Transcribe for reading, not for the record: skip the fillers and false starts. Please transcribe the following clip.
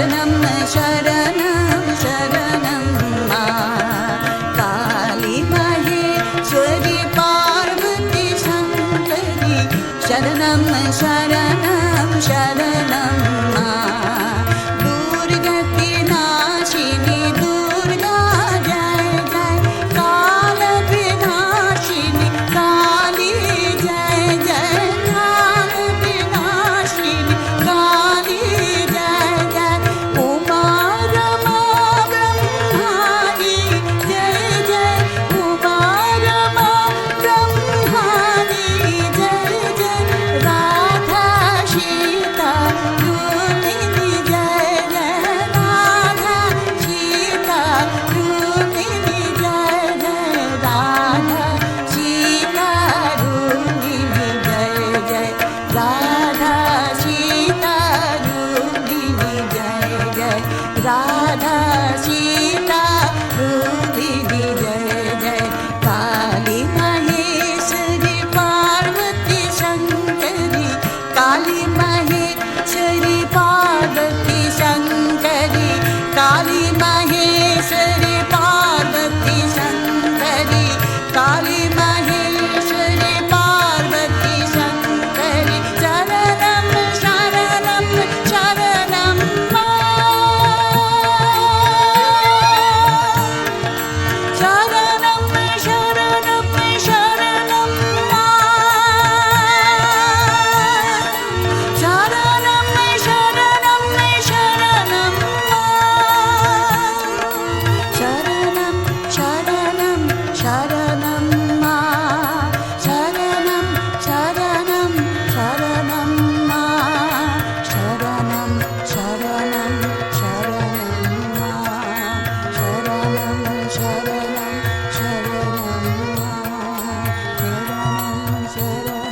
शरणं शरणं शरणं मा काली महेश्वरी पार्वती शङ्करी शरणं शरणं शरणं मा दुर्गति नाशिनी दुर्गा जय जय काल विनाशिनी काली जय जय काल विनाशिनी काली जय जय उमा रमा ब्रह्माणी जय जय उमा रमा ब्रह्माणी जय जय राधा सीता रूपिणी जय जय राधा सीता रूपिणी जय जय राधा सीता रूपिणी जय जय राधा सीता रूपिणी जय जय राधा सीता रूपिणी जय जय काली महेश्वरी पार्वती शङ्करी काली महेश्वरी पार्वती शङ्करी काली महेश्वरी पार्वती शङ्करी काली महेश्वरी पार्वती शङ्करी शरणं शरणं शरणं मा शरणं शरणं शरणं मा शरणं शरणं शरणं मा शरणं शरणं शरणं मा शरणं शरणं शरणं मा शरणं शरणं शरणं मा शरणं शरणं शरणं मा शरणं शरणं